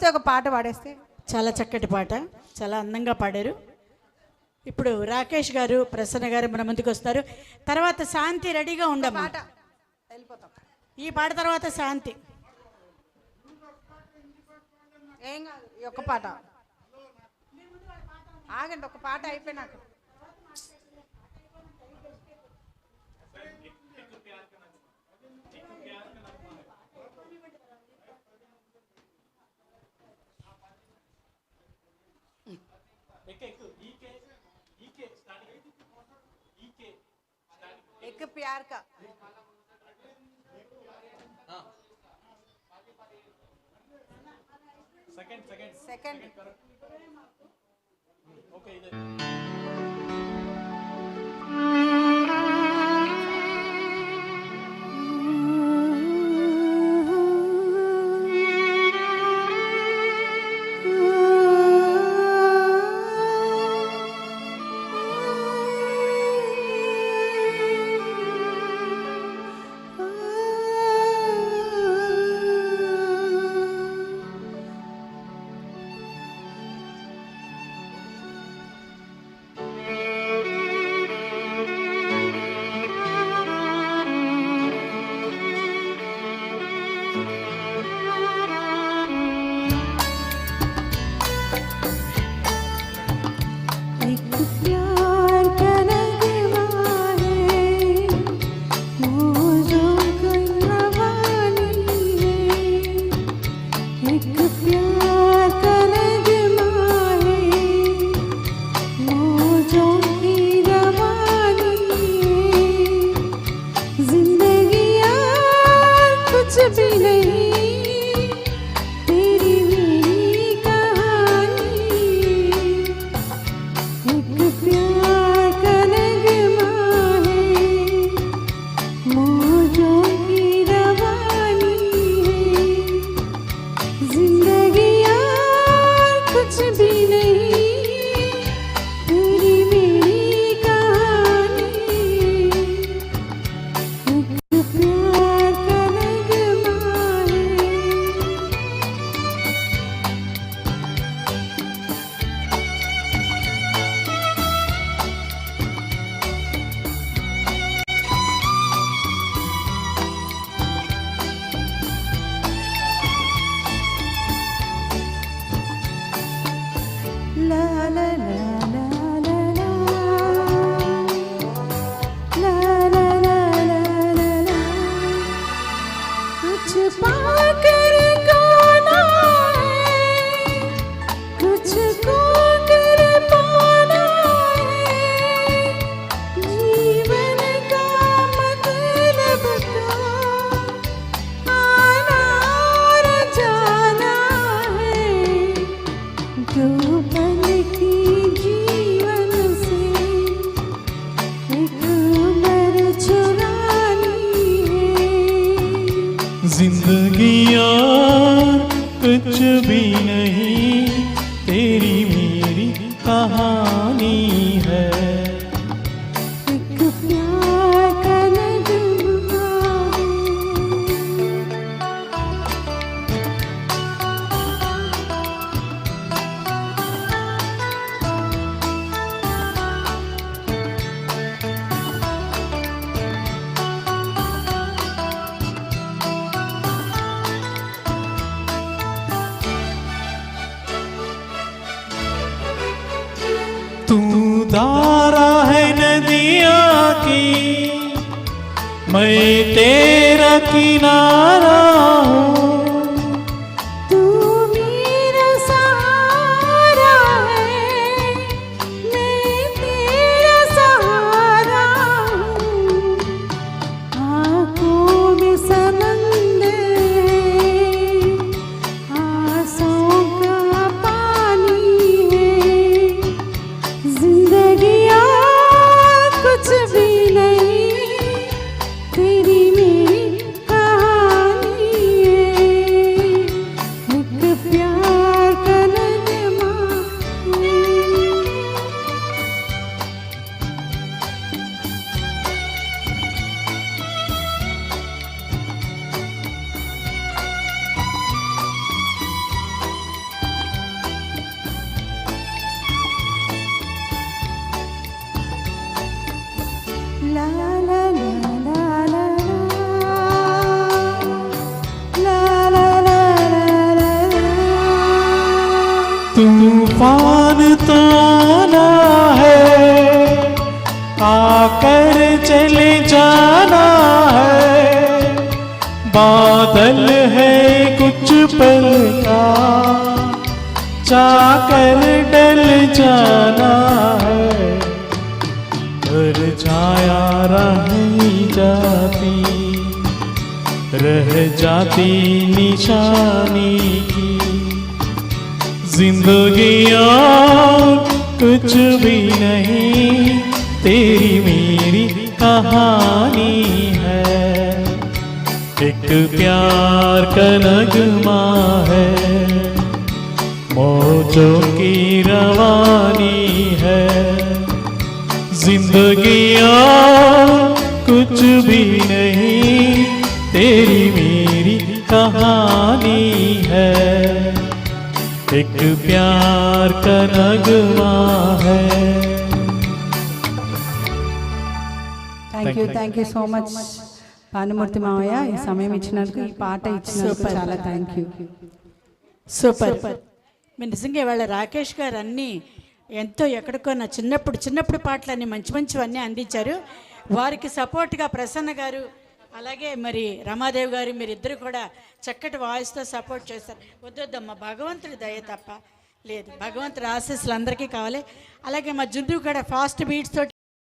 లేకపోతే ఒక పాట పాడేస్తే. చాలా చక్కటి పాట, చాలా అందంగా పాడారు. ఇప్పుడు రాకేష్ గారు, ప్రసన్న గారు మన ముందుకు వస్తారు. తర్వాత శాంతి రెడీగా ఉండమ్మా. ఈ పాట తర్వాత శాంతి. ఏం కాదు, ఈ ఒక్క పాట ఆగండి, ఒక పాట అయిపోయినాక. एक प्यार का सेकंड ओके जिंदगी यार कुछ भी नहीं, तेरी मेरी कहानी है। एक प्यार का नगमा तू धारा है नदिया की, मैं तेरा किनारा हूँ। तू मेरा सहारा है, मैं तेरा सहारा हूँ। आँखों में समंदर है, आँसों का पानी है। जिंदगी यार कुछ भी नहीं, तेरी मेरी कहानी है। तूफान तो आना है, आकर चले जाना है, बादल है कुछ पल का, जाकर डल जाना है। हर छाया रह जाती निशानी की, जिंदगियाँ कुछ भी नहीं, तेरी मेरी कहानी है। एक प्यार का नगमा है, मौजों की रवानी है। जिंदगियाँ कुछ भी नहीं, तेरी मेरी कहानी है। एक प्यार का नगमा है। Thank you so much Bhanumurthy మావయ్య, ఈ సమయం ఇచ్చినందుకు, ఈ పాట ఇచ్చినందుకు చాలా థ్యాంక్ యూ. సూపర్. మీరు నిజంగా ఇవాళ రాకేష్ గారు అన్నీ ఎంతో ఎక్కడికో నా చిన్నప్పుడు పాటలన్నీ మంచివన్నీ అందించారు. వారికి సపోర్ట్గా ప్రసన్న గారు, అలాగే మరి రమాదేవి గారు, మీరిద్దరు కూడా చక్కటి వాయిస్తో సపోర్ట్ చేస్తారు. వద్దొద్దమ్మా, భగవంతుడి దయ తప్ప లేదు, భగవంతుడి ఆశీస్సులు అందరికీ కావాలి. అలాగే మా జున్ను కూడా ఫాస్ట్ బీట్స్ తోటి